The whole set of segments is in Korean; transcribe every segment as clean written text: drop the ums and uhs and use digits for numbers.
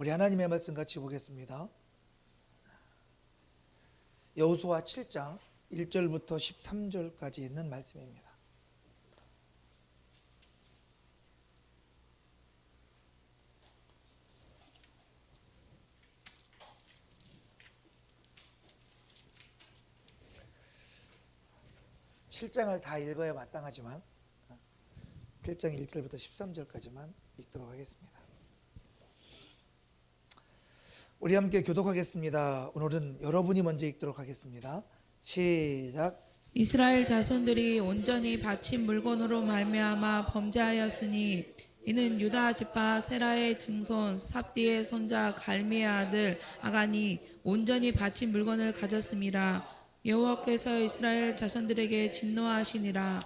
우리 하나님의 말씀 같이 보겠습니다. 여호수아 7장 1절부터 13절까지 있는 말씀입니다. 실장을 다 읽어야 마땅하지만 7장 1절부터 13절까지만 읽도록 하겠습니다. 우리 함께 교독하겠습니다. 오늘은 여러분이 먼저 읽도록 하겠습니다. 시작. 이스라엘 자손들이 온전히 바친 물건으로 말미암아 범죄하였으니 이는 유다 지파 세라의 증손 삽디의 손자 갈미의 아들 아간이 온전히 바친 물건을 가졌음이라. 여호와께서 이스라엘 자손들에게 진노하시니라.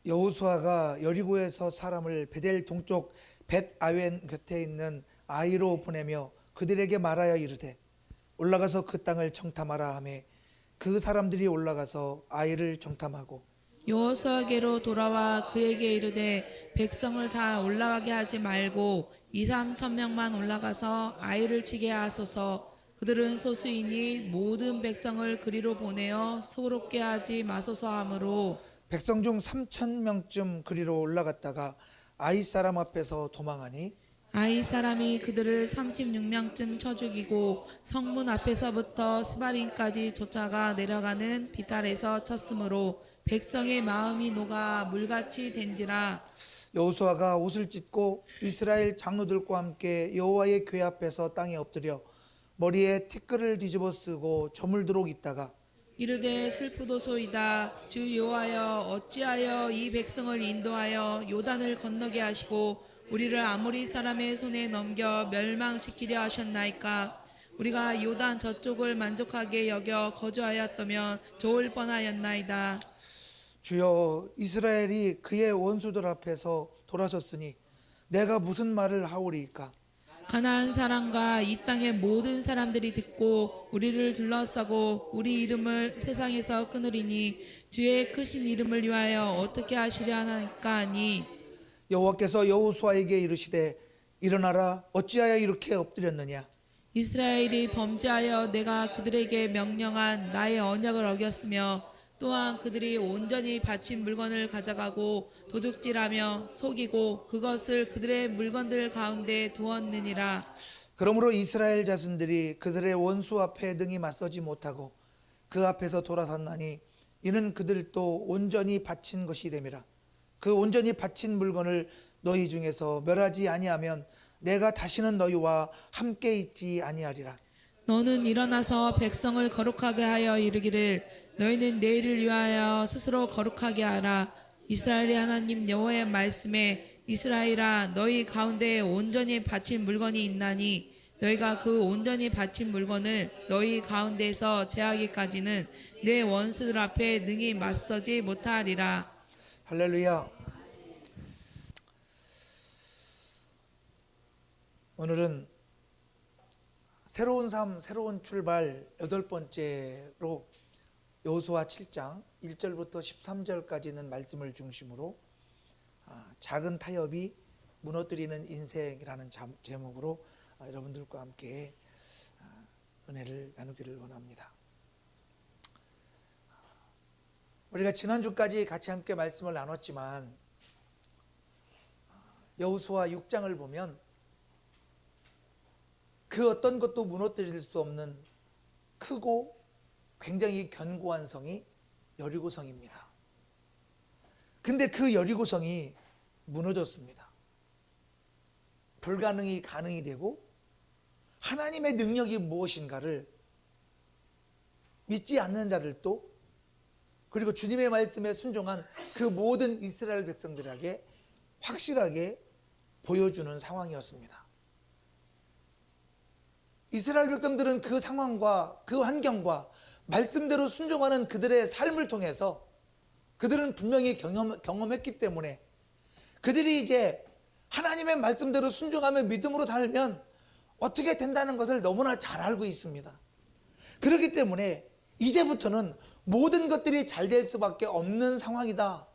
여호수아가 여리고에서 사람을 베델 동쪽 벳 아웬 곁에 있는 아이로 보내며 그들에게 말하여 이르되 올라가서 그 땅을 정탐하라 하매 그 사람들이 올라가서 아이를 정탐하고 여호수아에게로 돌아와 그에게 이르되 백성을 다 올라가게 하지 말고 2-3천 명만 올라가서 아이를 치게 하소서. 그들은 소수이니 모든 백성을 그리로 보내어 소롭게 하지 마소서 하므로 백성 중 3천 명쯤 그리로 올라갔다가 아이 사람 앞에서 도망하니 아이 사람이 그들을 36명쯤 쳐 죽이고 성문 앞에서부터 스바림까지 쫓아가 내려가는 비탈에서 쳤으므로 백성의 마음이 녹아 물같이 된지라. 여호수아가 옷을 찢고 이스라엘 장로들과 함께 여호와의 궤 앞에서 땅에 엎드려 머리에 티끌을 뒤집어 쓰고 저물도록 있다가 이르되 슬프도소이다. 주 여호와여 어찌하여 이 백성을 인도하여 요단을 건너게 하시고 우리를 아모리 사람의 손에 넘겨 멸망시키려 하셨나이까. 우리가 요단 저쪽을 만족하게 여겨 거주하였다면 좋을 뻔하였나이다. 주여 이스라엘이 그의 원수들 앞에서 돌아섰으니 내가 무슨 말을 하오리이까. 가나안 사람과 이 땅의 모든 사람들이 듣고 우리를 둘러싸고 우리 이름을 세상에서 끊으리니 주의 크신 이름을 위하여 어떻게 하시려 하나이까 하니 여호와께서 여호수아에게 이르시되 일어나라 어찌하여 이렇게 엎드렸느냐. 이스라엘이 범죄하여 내가 그들에게 명령한 나의 언약을 어겼으며 또한 그들이 온전히 바친 물건을 가져가고 도둑질하며 속이고 그것을 그들의 물건들 가운데 두었느니라. 그러므로 이스라엘 자손들이 그들의 원수 앞에 능히 맞서지 못하고 그 앞에서 돌아섰나니 이는 그들도 온전히 바친 것이 됨이라. 그 온전히 바친 물건을 너희 중에서 멸하지 아니하면 내가 다시는 너희와 함께 있지 아니하리라. 너는 일어나서 백성을 거룩하게 하여 이르기를 너희는 내일을 위하여 스스로 거룩하게 하라. 이스라엘의 하나님 여호와의 말씀에 이스라엘아 너희 가운데 온전히 바친 물건이 있나니 너희가 그 온전히 바친 물건을 너희 가운데서 제하기까지는 내 원수들 앞에 능히 맞서지 못하리라. 할렐루야. 오늘은 새로운 삶, 새로운 출발 8번째로 여호수아 7장 1절부터 13절까지 있는 말씀을 중심으로 작은 타협이 무너뜨리는 인생이라는 제목으로 여러분들과 함께 은혜를 나누기를 원합니다. 우리가 지난주까지 같이 함께 말씀을 나눴지만 여호수아 6장을 보면 그 어떤 것도 무너뜨릴 수 없는 크고 굉장히 견고한 성이 여리고성입니다. 근데 그 여리고성이 무너졌습니다. 불가능이 가능이 되고 하나님의 능력이 무엇인가를 믿지 않는 자들도 그리고 주님의 말씀에 순종한 그 모든 이스라엘 백성들에게 확실하게 보여주는 상황이었습니다. 이스라엘 백성들은 그 상황과 그 환경과 말씀대로 순종하는 그들의 삶을 통해서 그들은 분명히 경험했기 때문에 그들이 이제 하나님의 말씀대로 순종하며 믿음으로 살면 어떻게 된다는 것을 너무나 잘 알고 있습니다. 그렇기 때문에 이제부터는 모든 것들이 잘 될 수밖에 없는 상황이다.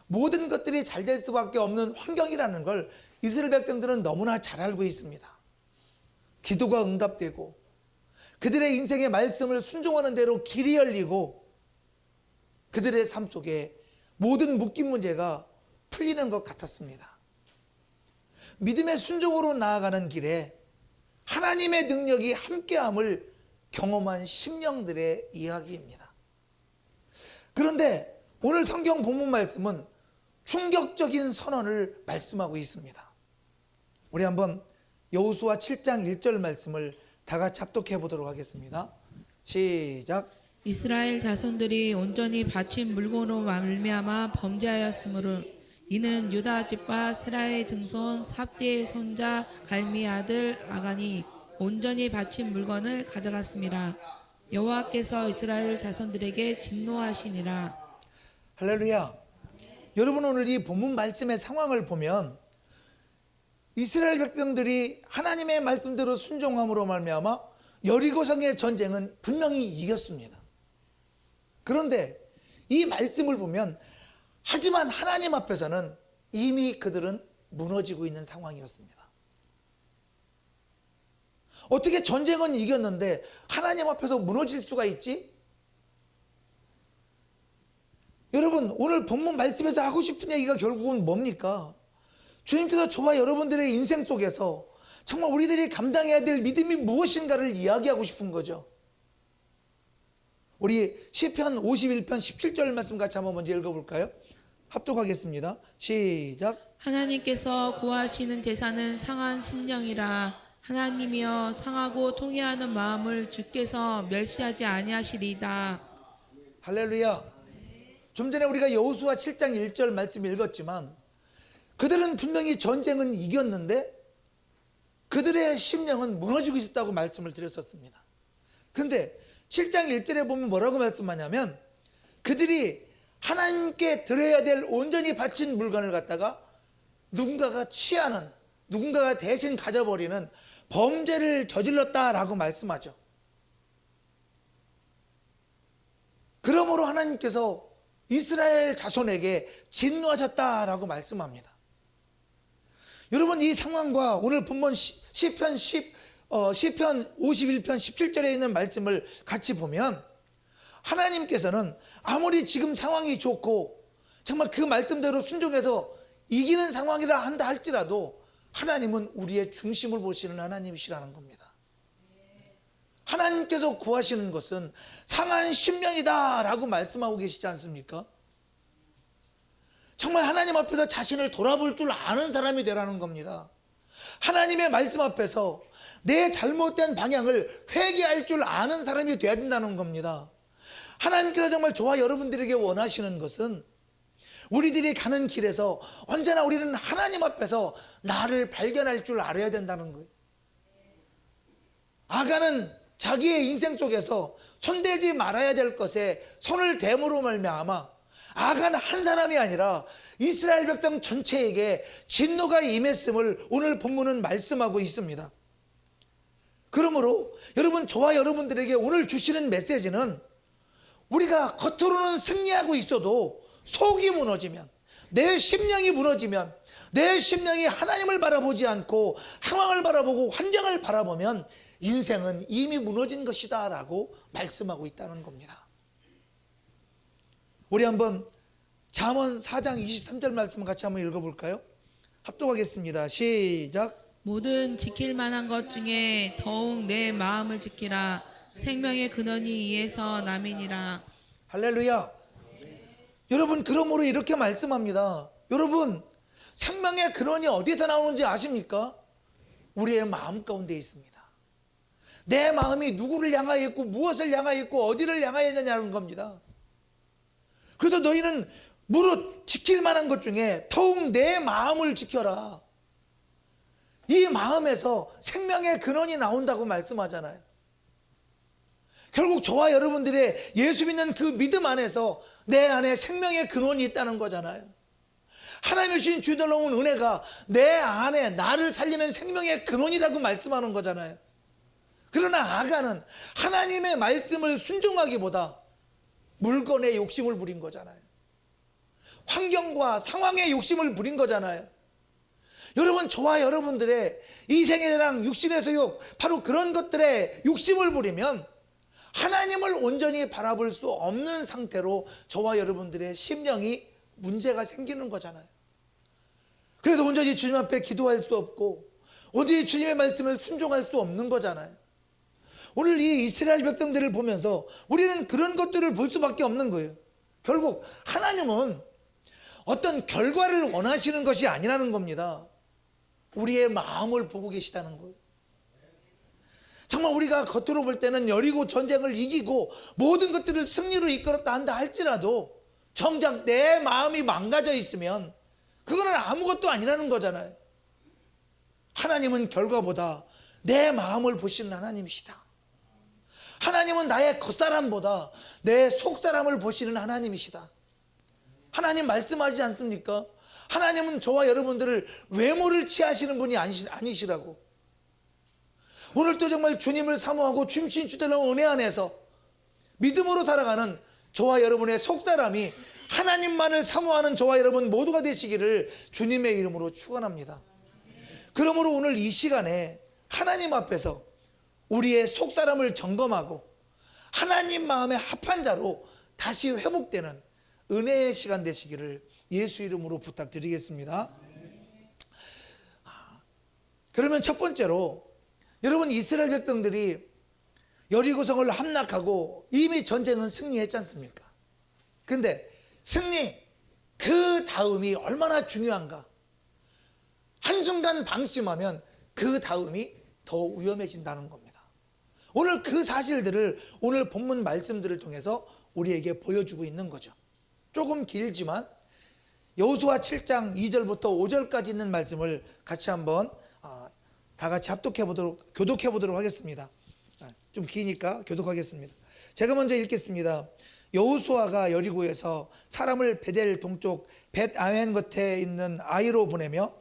모든 것들이 잘 될 수밖에 없는 환경이라는 걸 이스라엘 백성들은 너무나 잘 알고 있습니다. 기도가 응답되고 그들의 인생의 말씀을 순종하는 대로 길이 열리고 그들의 삶 속에 모든 묶인 문제가 풀리는 것 같았습니다. 믿음의 순종으로 나아가는 길에 하나님의 능력이 함께함을 경험한 심령들의 이야기입니다. 그런데 오늘 성경 본문 말씀은 충격적인 선언을 말씀하고 있습니다. 우리 한번 여호수아 7장 1절 말씀을 다 같이 합독해 보도록 하겠습니다. 시작. 이스라엘 자손들이 온전히 바친 물건으로 말미암아 범죄하였으므로 이는 유다 집과 세라의 증손 삽디의 손자 갈미 아들 아간이 온전히 바친 물건을 가져갔습니다. 여호와께서 이스라엘 자손들에게 진노하시니라. 할렐루야. 여러분, 오늘 이 본문 말씀의 상황을 보면 이스라엘 백성들이 하나님의 말씀대로 순종함으로 말미암아 여리고성의 전쟁은 분명히 이겼습니다. 그런데 이 말씀을 보면 하지만 하나님 앞에서는 이미 그들은 무너지고 있는 상황이었습니다. 어떻게 전쟁은 이겼는데 하나님 앞에서 무너질 수가 있지? 여러분, 오늘 본문 말씀에서 하고 싶은 얘기가 결국은 뭡니까? 주님께서 저와 여러분들의 인생 속에서 정말 우리들이 감당해야 될 믿음이 무엇인가를 이야기하고 싶은 거죠. 우리 시편 51편 17절 말씀 같이 한번 먼저 읽어볼까요? 합독하겠습니다. 시작. 하나님께서 구하시는 제사는 상한 심령이라. 하나님이여 상하고 통회하는 마음을 주께서 멸시하지 아니하시리이다. 할렐루야. 좀 전에 우리가 여호수아 7장 1절 말씀 읽었지만 그들은 분명히 전쟁은 이겼는데 그들의 심령은 무너지고 있었다고 말씀을 드렸었습니다. 그런데 7장 1절에 보면 뭐라고 말씀하냐면 그들이 하나님께 드려야 될 온전히 바친 물건을 갖다가 누군가가 취하는, 누군가가 대신 가져버리는 범죄를 저질렀다라고 말씀하죠. 그러므로 하나님께서 이스라엘 자손에게 진노하셨다라고 말씀합니다. 여러분, 이 상황과 오늘 본문 시편 51편 17절에 있는 말씀을 같이 보면 하나님께서는 아무리 지금 상황이 좋고 정말 그 말씀대로 순종해서 이기는 상황이라 한다 할지라도 하나님은 우리의 중심을 보시는 하나님이시라는 겁니다. 하나님께서 구하시는 것은 상한 심령이다 라고 말씀하고 계시지 않습니까? 정말 하나님 앞에서 자신을 돌아볼 줄 아는 사람이 되라는 겁니다. 하나님의 말씀 앞에서 내 잘못된 방향을 회개할 줄 아는 사람이 되어야 된다는 겁니다. 하나님께서 정말 저와 여러분들에게 원하시는 것은 우리들이 가는 길에서 언제나 우리는 하나님 앞에서 나를 발견할 줄 알아야 된다는 거예요. 아간은 자기의 인생 속에서 손대지 말아야 될 것에 손을 댐으로 말미암아 아간 한 사람이 아니라 이스라엘 백성 전체에게 진노가 임했음을 오늘 본문은 말씀하고 있습니다. 그러므로 여러분, 저와 여러분들에게 오늘 주시는 메시지는 우리가 겉으로는 승리하고 있어도 속이 무너지면, 내 심령이 무너지면, 내 심령이 하나님을 바라보지 않고 상황을 바라보고 환경을 바라보면 인생은 이미 무너진 것이다 라고 말씀하고 있다는 겁니다. 우리 한번 잠언 4장 23절 말씀 같이 한번 읽어볼까요? 합독하겠습니다. 시작. 모든 지킬 만한 것 중에 더욱 내 마음을 지키라. 생명의 근원이 이에서 남이니라. 할렐루야. 여러분, 그러므로 이렇게 말씀합니다. 여러분, 생명의 근원이 어디서 나오는지 아십니까? 우리의 마음 가운데 있습니다. 내 마음이 누구를 향하여 있고 무엇을 향하여 있고 어디를 향하여 있느냐는 겁니다. 그래서 너희는 무릇 지킬 만한 것 중에 더욱 내 마음을 지켜라. 이 마음에서 생명의 근원이 나온다고 말씀하잖아요. 결국 저와 여러분들의 예수 믿는 그 믿음 안에서 내 안에 생명의 근원이 있다는 거잖아요. 하나님의 주신 주들러온 은혜가 내 안에 나를 살리는 생명의 근원이라고 말씀하는 거잖아요. 그러나 아간은 하나님의 말씀을 순종하기보다 물건에 욕심을 부린 거잖아요. 환경과 상황에 욕심을 부린 거잖아요. 여러분, 저와 여러분들의 이생의 자랑, 육신의 소욕, 바로 그런 것들에 욕심을 부리면 하나님을 온전히 바라볼 수 없는 상태로 저와 여러분들의 심령이 문제가 생기는 거잖아요. 그래서 온전히 주님 앞에 기도할 수 없고 온전히 주님의 말씀을 순종할 수 없는 거잖아요. 오늘 이 이스라엘 백성들을 보면서 우리는 그런 것들을 볼 수밖에 없는 거예요. 결국 하나님은 어떤 결과를 원하시는 것이 아니라는 겁니다. 우리의 마음을 보고 계시다는 거예요. 정말 우리가 겉으로 볼 때는 여리고 전쟁을 이기고 모든 것들을 승리로 이끌었다 한다 할지라도 정작 내 마음이 망가져 있으면 그거는 아무것도 아니라는 거잖아요. 하나님은 결과보다 내 마음을 보시는 하나님이시다. 하나님은 나의 겉사람보다 내 속사람을 보시는 하나님이시다. 하나님 말씀하지 않습니까? 하나님은 저와 여러분들을 외모를 취하시는 분이 아니시라고. 오늘도 정말 주님을 사모하고 주님신주대로 은혜 안에서 믿음으로 살아가는 저와 여러분의 속사람이 하나님만을 사모하는 저와 여러분 모두가 되시기를 주님의 이름으로 축원합니다. 그러므로 오늘 이 시간에 하나님 앞에서 우리의 속사람을 점검하고 하나님 마음에 합한 자로 다시 회복되는 은혜의 시간 되시기를 예수 이름으로 부탁드리겠습니다. 그러면 첫 번째로 여러분, 이스라엘 백성들이 여리고성을 함락하고 이미 전쟁은 승리했지 않습니까? 근데 승리, 그 다음이 얼마나 중요한가? 한순간 방심하면 그 다음이 더 위험해진다는 겁니다. 오늘 그 사실들을 오늘 본문 말씀들을 통해서 우리에게 보여주고 있는 거죠. 조금 길지만 여호수아 7장 2절부터 5절까지 있는 말씀을 같이 한번 다 같이 교독해 보도록 하겠습니다. 좀 기니까 교독하겠습니다. 제가 먼저 읽겠습니다. 여호수아가 여리고에서 사람을 베델 동쪽 벳아웬 겉에 있는 아이로 보내며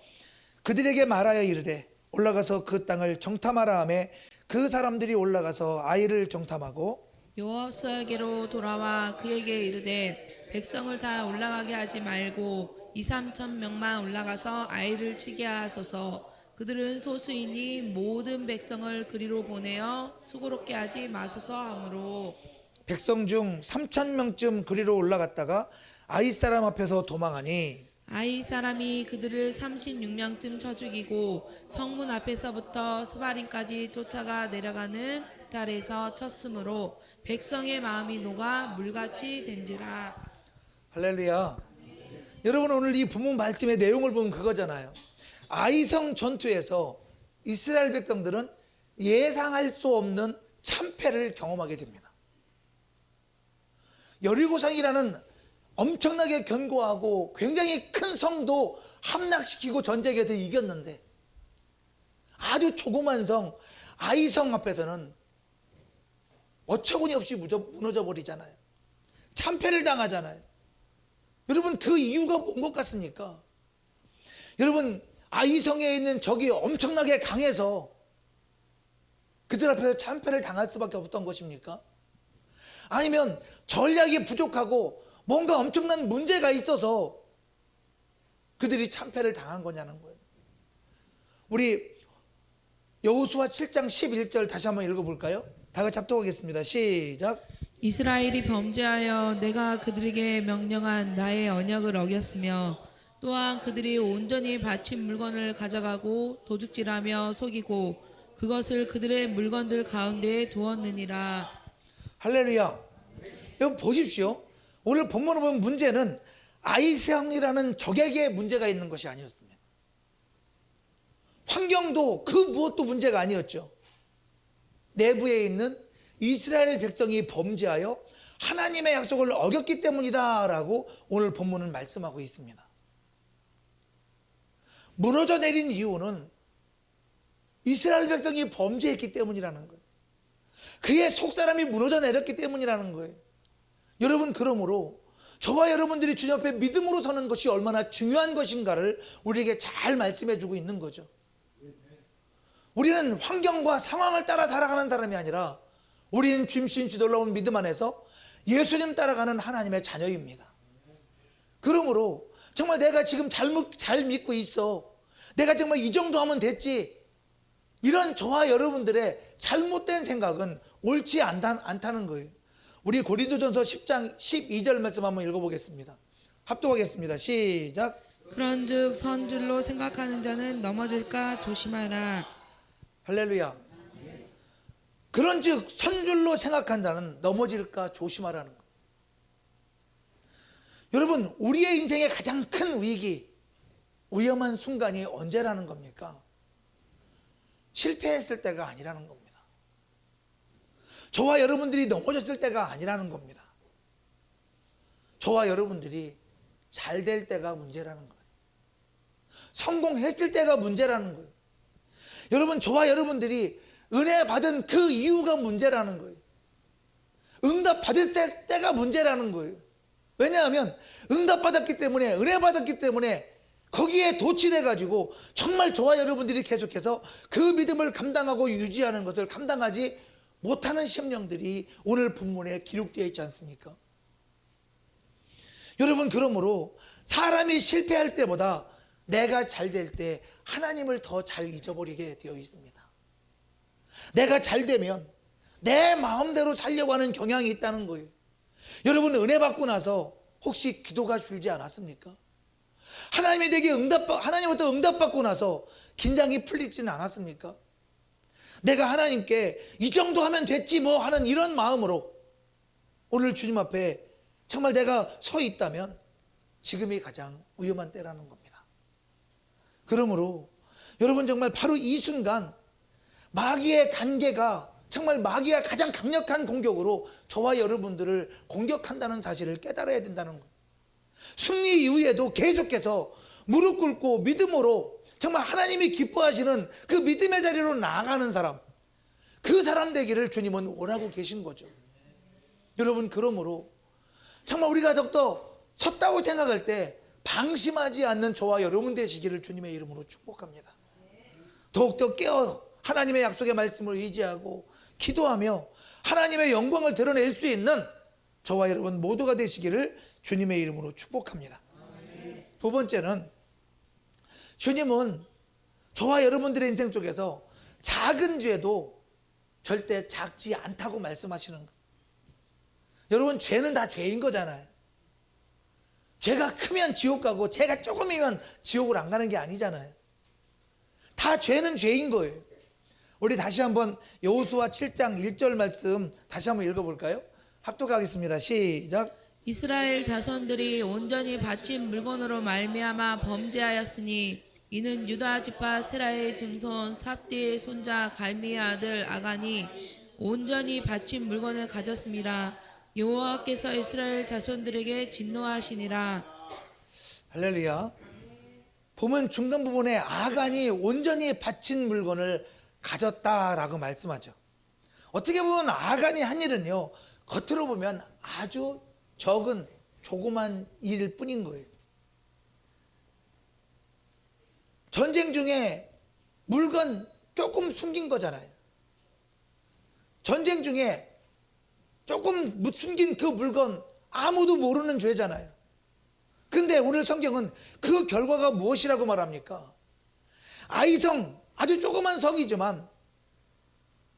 그들에게 말하여 이르되 올라가서 그 땅을 정탐하라 하매 그 사람들이 올라가서 아이를 정탐하고 여호수아에게로 돌아와 그에게 이르되 백성을 다 올라가게 하지 말고 2-3천 명만 올라가서 아이를 치게 하소서. 그들은 소수이니 모든 백성을 그리로 보내어 수고롭게 하지 마소서 하므로 백성 중 3천 명쯤 그리로 올라갔다가 아이 사람 앞에서 도망하니 아이 사람이 그들을 36명쯤 쳐 죽이고 성문 앞에서부터 스바림까지 쫓아가 내려가는 달에서 쳤으므로 백성의 마음이 녹아 물같이 된지라. 할렐루야. 여러분, 오늘 이 본문 말씀의 내용을 보면 그거잖아요. 아이성 전투에서 이스라엘 백성들은 예상할 수 없는 참패를 경험하게 됩니다. 여리고성이라는 엄청나게 견고하고 굉장히 큰 성도 함락시키고 전쟁에서 이겼는데 아주 조그만 성 아이성 앞에서는 어처구니 없이 무너져 버리잖아요. 참패를 당하잖아요. 여러분, 그 이유가 뭔 것 같습니까? 여러분, 아이성에 있는 적이 엄청나게 강해서 그들 앞에서 참패를 당할 수밖에 없던 것입니까? 아니면 전략이 부족하고 뭔가 엄청난 문제가 있어서 그들이 참패를 당한 거냐는 거예요. 우리 여호수아 7장 11절 다시 한번 읽어볼까요? 다 같이 합독하겠습니다. 시작. 이스라엘이 범죄하여 내가 그들에게 명령한 나의 언약을 어겼으며 또한 그들이 온전히 바친 물건을 가져가고 도둑질하며 속이고 그것을 그들의 물건들 가운데에 두었느니라. 할렐루야. 여러분 보십시오. 오늘 본문을 보면 문제는 아이성이라는 적에게 문제가 있는 것이 아니었습니다. 환경도 그 무엇도 문제가 아니었죠. 내부에 있는 이스라엘 백성이 범죄하여 하나님의 약속을 어겼기 때문이다라고 오늘 본문은 말씀하고 있습니다. 무너져 내린 이유는 이스라엘 백성이 범죄했기 때문이라는 거예요. 그의 속사람이 무너져 내렸기 때문이라는 거예요. 여러분, 그러므로 저와 여러분들이 주님 앞에 믿음으로 서는 것이 얼마나 중요한 것인가를 우리에게 잘 말씀해 주고 있는 거죠. 우리는 환경과 상황을 따라 살아가는 사람이 아니라 우리는 주임신 놀라운 믿음 안에서 예수님 따라가는 하나님의 자녀입니다. 그러므로 정말 내가 지금 잘 믿고 있어, 내가 정말 이 정도 하면 됐지. 이런 저와 여러분들의 잘못된 생각은 옳지 않다는 거예요. 우리 고린도전서 10장 12절 말씀 한번 읽어보겠습니다. 합독하겠습니다. 시작. 그런즉 선줄로 생각하는 자는 넘어질까 조심하라. 할렐루야. 그런즉 선줄로 생각한 자는 넘어질까 조심하라는 거예요. 여러분, 우리의 인생의 가장 큰 위기, 위험한 순간이 언제라는 겁니까? 실패했을 때가 아니라는 겁니다. 저와 여러분들이 넘어졌을 때가 아니라는 겁니다. 저와 여러분들이 잘 될 때가 문제라는 거예요. 성공했을 때가 문제라는 거예요. 여러분, 저와 여러분들이 은혜 받은 그 이유가 문제라는 거예요. 응답 받을 때가 문제라는 거예요. 왜냐하면 응답 받았기 때문에, 은혜 받았기 때문에 거기에 도취돼 가지고 정말 저와 여러분들이 계속해서 그 믿음을 감당하고 유지하는 것을 감당하지 못하는 심령들이 오늘 본문에 기록되어 있지 않습니까? 여러분, 그러므로 사람이 실패할 때보다 내가 잘 될 때 하나님을 더 잘 잊어버리게 되어 있습니다. 내가 잘 되면 내 마음대로 살려고 하는 경향이 있다는 거예요. 여러분, 은혜 받고 나서 혹시 기도가 줄지 않았습니까? 하나님부터 응답받고 나서 긴장이 풀리지는 않았습니까? 내가 하나님께 이 정도 하면 됐지 뭐 하는 이런 마음으로 오늘 주님 앞에 정말 내가 서 있다면 지금이 가장 위험한 때라는 겁니다. 그러므로 여러분, 정말 바로 이 순간 마귀의 관계가 정말 마귀가 가장 강력한 공격으로 저와 여러분들을 공격한다는 사실을 깨달아야 된다는 거예요. 승리 이후에도 계속해서 무릎 꿇고 믿음으로 정말 하나님이 기뻐하시는 그 믿음의 자리로 나아가는 사람, 그 사람 되기를 주님은 원하고 계신 거죠. 여러분, 그러므로 정말 우리가 더욱더 섰다고 생각할 때 방심하지 않는 저와 여러분 되시기를 주님의 이름으로 축복합니다. 더욱더 깨어 하나님의 약속의 말씀을 의지하고 기도하며 하나님의 영광을 드러낼 수 있는 저와 여러분 모두가 되시기를 주님의 이름으로 축복합니다. 두 번째는, 주님은 저와 여러분들의 인생 속에서 작은 죄도 절대 작지 않다고 말씀하시는 거예요. 여러분, 죄는 다 죄인 거잖아요. 죄가 크면 지옥 가고 죄가 조금이면 지옥을 안 가는 게 아니잖아요. 다 죄는 죄인 거예요. 우리 다시 한번 여호수아 7장 1절 말씀 다시 한번 읽어볼까요? 합독하겠습니다. 시작. 이스라엘 자손들이 온전히 바친 물건으로 말미암아 범죄하였으니 이는 유다 지파 세라의 증손 삽디의 손자 갈미의 아들 아간이 온전히 바친 물건을 가졌음이라. 여호와께서 이스라엘 자손들에게 진노하시니라. 할렐루야. 보면 중간 부분에 아간이 온전히 바친 물건을 가졌다라고 말씀하죠. 어떻게 보면 아간이 한 일은요, 겉으로 보면 아주 적은 조그만 일일 뿐인 거예요. 전쟁 중에 물건 조금 숨긴 거잖아요. 전쟁 중에 조금 숨긴 그 물건 아무도 모르는 죄잖아요. 근데 오늘 성경은 그 결과가 무엇이라고 말합니까? 아이성, 아주 조그만 성이지만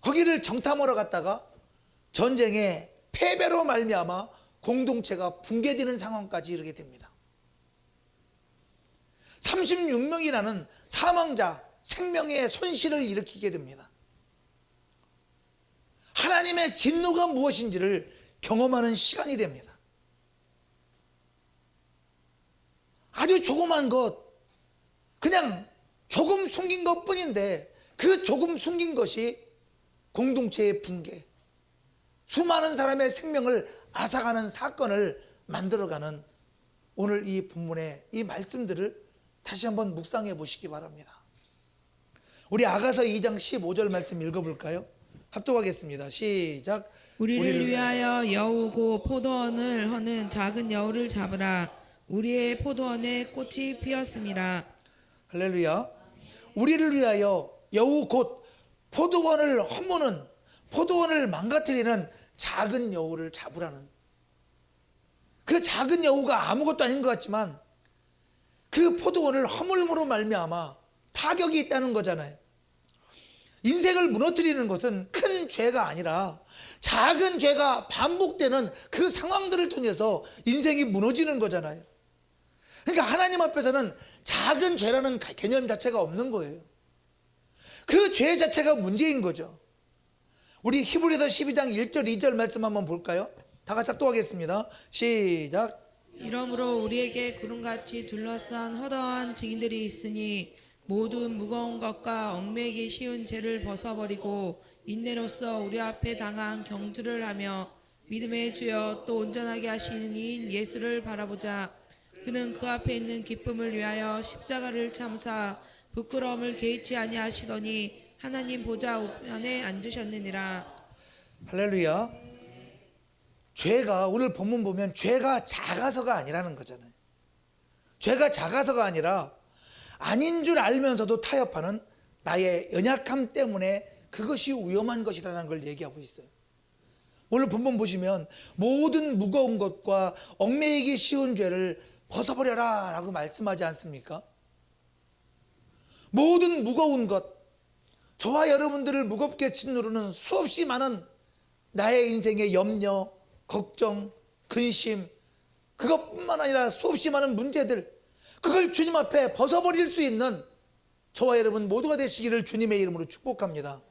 거기를 정탐하러 갔다가 전쟁의 패배로 말미암아 공동체가 붕괴되는 상황까지 이르게 됩니다. 36명이라는 사망자, 생명의 손실을 일으키게 됩니다. 하나님의 진노가 무엇인지를 경험하는 시간이 됩니다. 아주 조그만 것, 그냥 조금 숨긴 것 뿐인데 그 조금 숨긴 것이 공동체의 붕괴, 수많은 사람의 생명을 앗아가는 사건을 만들어가는 오늘 이 본문의 이 말씀들을 다시 한번 묵상해 보시기 바랍니다. 우리 아가서 2장 15절 말씀 읽어볼까요? 합독하겠습니다. 시작. 우리를 위하여 여우 고 포도원을 허는 작은 여우를 잡으라. 우리의 포도원에 꽃이 피었음이라. 할렐루야. 우리를 위하여 여우 곧 포도원을 허무는, 포도원을 망가뜨리는 작은 여우를 잡으라는, 그 작은 여우가 아무것도 아닌 것 같지만 그 포도원을 허물므로 말미암아 타격이 있다는 거잖아요. 인생을 무너뜨리는 것은 큰 죄가 아니라 작은 죄가 반복되는 그 상황들을 통해서 인생이 무너지는 거잖아요. 그러니까 하나님 앞에서는 작은 죄라는 개념 자체가 없는 거예요. 그 죄 자체가 문제인 거죠. 우리 히브리서 12장 1절 2절 말씀 한번 볼까요? 다 같이 합독하겠습니다. 시작. 이러므로 우리에게 구름같이 둘러싼 허다한 증인들이 있으니 모든 무거운 것과 얽매이기 쉬운 죄를 벗어버리고 인내로써 우리 앞에 당한 경주를 하며 믿음의 주여 또 온전하게 하시는 이인 예수를 바라보자. 그는 그 앞에 있는 기쁨을 위하여 십자가를 참사 부끄러움을 개의치 아니하시더니 하나님 보좌 우편에 앉으셨느니라. 할렐루야. 죄가 오늘 본문 보면 죄가 작아서가 아니라는 거잖아요. 죄가 작아서가 아니라 아닌 줄 알면서도 타협하는 나의 연약함 때문에 그것이 위험한 것이라는 걸 얘기하고 있어요. 오늘 본문 보시면 모든 무거운 것과 얽매이기 쉬운 죄를 벗어버려라 라고 말씀하지 않습니까? 모든 무거운 것, 저와 여러분들을 무겁게 짓누르는 수없이 많은 나의 인생의 염려, 걱정, 근심, 그것뿐만 아니라 수없이 많은 문제들, 그걸 주님 앞에 벗어버릴 수 있는 저와 여러분 모두가 되시기를 주님의 이름으로 축복합니다.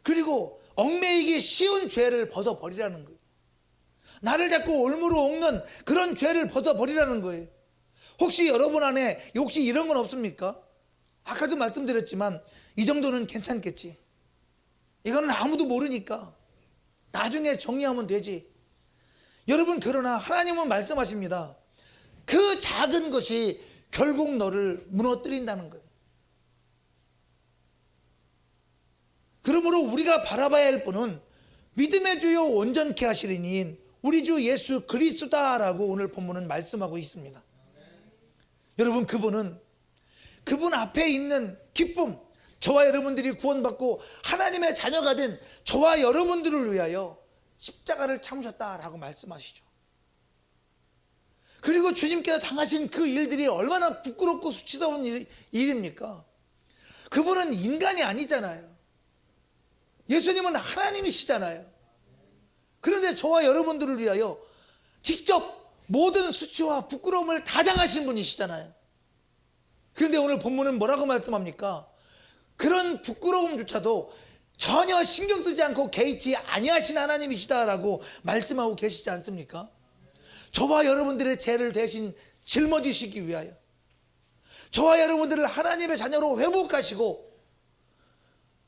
그리고 얽매이기 쉬운 죄를 벗어버리라는 거예요. 나를 자꾸 올무로 옮는 그런 죄를 벗어버리라는 거예요. 혹시 여러분 안에 혹시 이런 건 없습니까? 아까도 말씀드렸지만 이 정도는 괜찮겠지, 이거는 아무도 모르니까 나중에 정리하면 되지. 여러분, 그러나 하나님은 말씀하십니다. 그 작은 것이 결국 너를 무너뜨린다는 거예요. 그러므로 우리가 바라봐야 할 분은 믿음의 주요 온전케 하시는 이인 우리 주 예수 그리스도다라고 오늘 본문은 말씀하고 있습니다. 여러분, 그분 앞에 있는 기쁨, 저와 여러분들이 구원받고 하나님의 자녀가 된 저와 여러분들을 위하여 십자가를 참으셨다라고 말씀하시죠. 그리고 주님께서 당하신 그 일들이 얼마나 부끄럽고 수치스러운 일입니까? 그분은 인간이 아니잖아요. 예수님은 하나님이시잖아요. 그런데 저와 여러분들을 위하여 직접 모든 수치와 부끄러움을 다 당하신 분이시잖아요. 그런데 오늘 본문은 뭐라고 말씀합니까? 그런 부끄러움조차도 전혀 신경 쓰지 않고 개의치 아니하신 하나님이시다라고 말씀하고 계시지 않습니까? 저와 여러분들의 죄를 대신 짊어지시기 위하여, 저와 여러분들을 하나님의 자녀로 회복하시고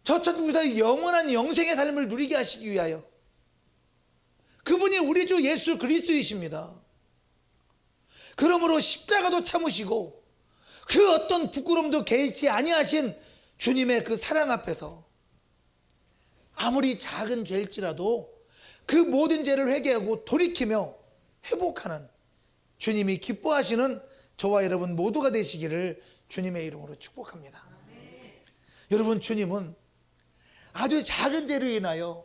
저 천국에서 영원한 영생의 삶을 누리게 하시기 위하여, 그분이 우리 주 예수 그리스도이십니다. 그러므로 십자가도 참으시고 그 어떤 부끄러움도 개의치 아니하신 주님의 그 사랑 앞에서 아무리 작은 죄일지라도 그 모든 죄를 회개하고 돌이키며 회복하는 주님이 기뻐하시는 저와 여러분 모두가 되시기를 주님의 이름으로 축복합니다. 여러분, 주님은 아주 작은 죄로 인하여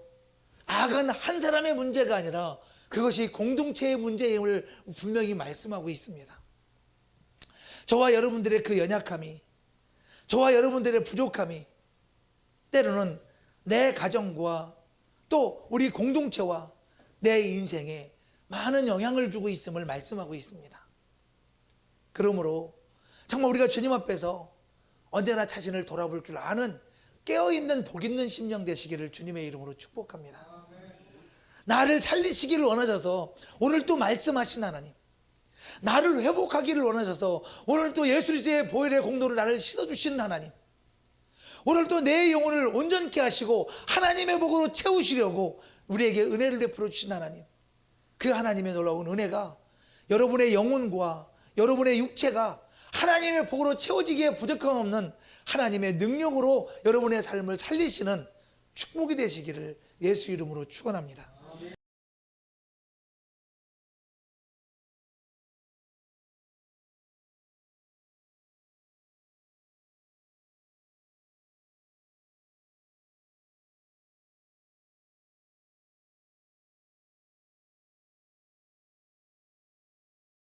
악한 한 사람의 문제가 아니라 그것이 공동체의 문제임을 분명히 말씀하고 있습니다. 저와 여러분들의 그 연약함이, 저와 여러분들의 부족함이 때로는 내 가정과 또 우리 공동체와 내 인생에 많은 영향을 주고 있음을 말씀하고 있습니다. 그러므로 정말 우리가 주님 앞에서 언제나 자신을 돌아볼 줄 아는 깨어있는 복 있는 심령 되시기를 주님의 이름으로 축복합니다. 나를 살리시기를 원하셔서 오늘 또 말씀하신 하나님, 나를 회복하기를 원하셔서 오늘 또 예수 그리스도의 보혈의 공로를 나를 씻어주시는 하나님, 오늘 또 내 영혼을 온전케 하시고 하나님의 복으로 채우시려고 우리에게 은혜를 베풀어 주신 하나님, 그 하나님의 놀라운 은혜가 여러분의 영혼과 여러분의 육체가 하나님의 복으로 채워지기에 부족함 없는 하나님의 능력으로 여러분의 삶을 살리시는 축복이 되시기를 예수 이름으로 축원합니다.